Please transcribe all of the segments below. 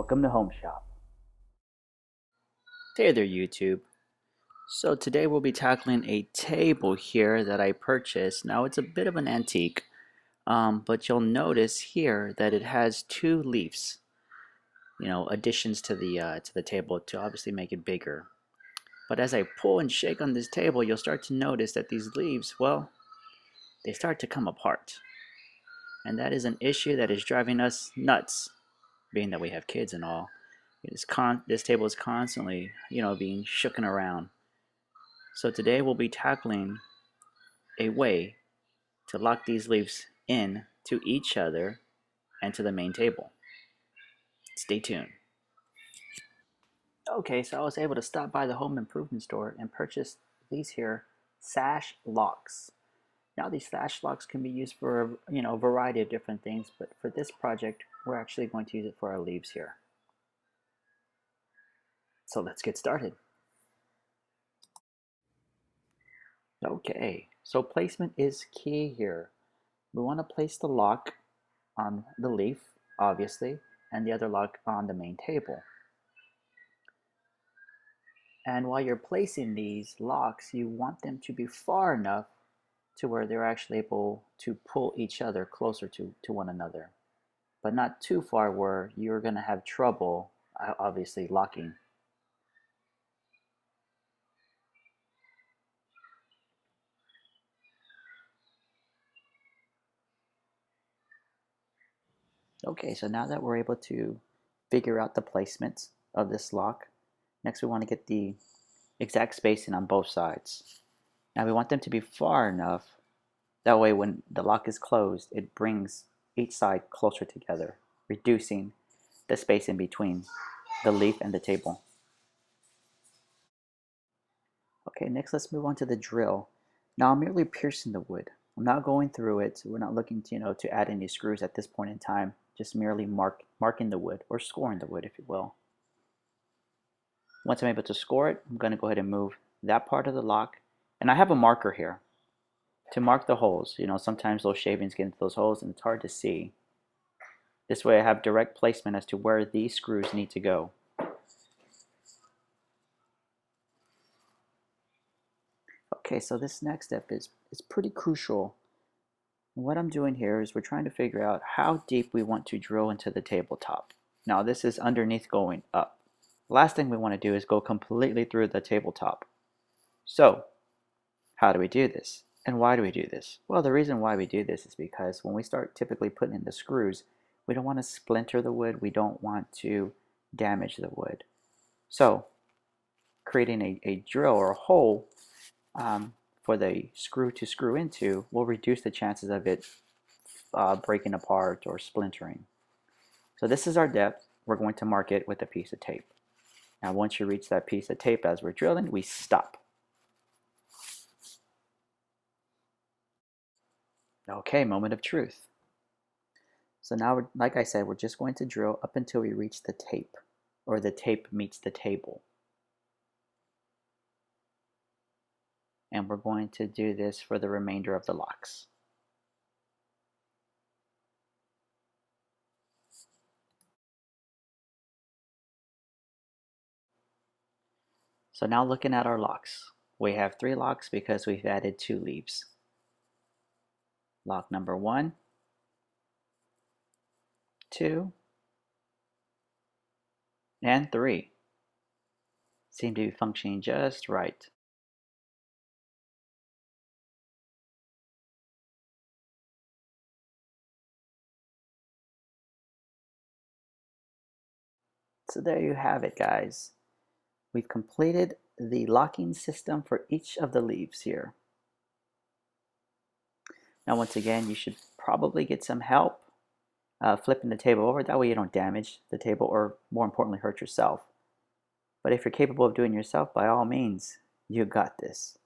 Welcome to Home Shop. Hey there, YouTube. So today we'll be tackling a table here that I purchased. Now it's a bit of an antique, but you'll notice here that it has two leaves. Additions to the table to obviously make it bigger. But as I pull and shake on this table, you'll start to notice that these leaves, well, they start to come apart, and that is an issue that is driving us nuts, being that we have kids and all. This table is constantly, being shooken around. So today we'll be tackling a way to lock these leaves in to each other and to the main table. Stay tuned. Okay, so I was able to stop by the home improvement store and purchase these here sash locks. Now these sash locks can be used for a variety of different things, but for this project we're actually going to use it for our leaves here. So let's get started. Okay, so placement is key here. We want to place the lock on the leaf, obviously, and the other lock on the main table. And while you're placing these locks, you want them to be far enough to where they're actually able to pull each other closer to one another, but not too far where you're going to have trouble, obviously, locking. Okay, so now that we're able to figure out the placement of this lock, next we want to get the exact spacing on both sides. Now we want them to be far enough, that way when the lock is closed, it brings each side closer together, reducing the space in between the leaf and the table. Okay, next let's move on to the drill. Now I'm merely piercing the wood. I'm not going through it. We're not looking to add any screws at this point in time. Just merely marking the wood, or scoring the wood, if you will. Once I'm able to score it, I'm going to go ahead and move that part of the lock. And I have a marker here to mark the holes. Sometimes those shavings get into those holes and it's hard to see. This way I have direct placement as to where these screws need to go. Okay, so this next step is pretty crucial. What I'm doing here is we're trying to figure out how deep we want to drill into the tabletop. Now this is underneath going up. Last thing we want to do is go completely through the tabletop. So, how do we do this? And why do we do this? Well, the reason why we do this is because when we start typically putting in the screws, we don't want to splinter the wood. We don't want to damage the wood. So, creating a drill or a hole for the screw to screw into will reduce the chances of it breaking apart or splintering. So this is our depth. We're going to mark it with a piece of tape. Now once you reach that piece of tape as we're drilling, we stop. Okay, moment of truth. So now, like I said, we're just going to drill up until we reach the tape, or the tape meets the table. And we're going to do this for the remainder of the locks. So now looking at our locks, we have 3 locks because we've added 2 leaves. Lock number 1, 2, and 3 seem to be functioning just right. So there you have it, guys. We've completed the locking system for each of the leaves here. Now once again, you should probably get some help flipping the table over. That way you don't damage the table or, more importantly, hurt yourself. But if you're capable of doing it yourself, by all means, you got this.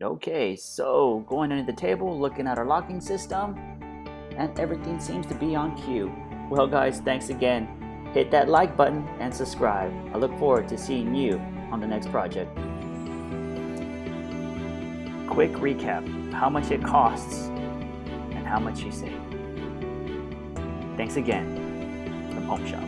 Okay, so going under the table, looking at our locking system, and everything seems to be on cue. Well guys, thanks again. Hit that like button and subscribe. I look forward to seeing you on the next project. Quick recap, how much it costs and how much you save. Thanks again from Home Shop.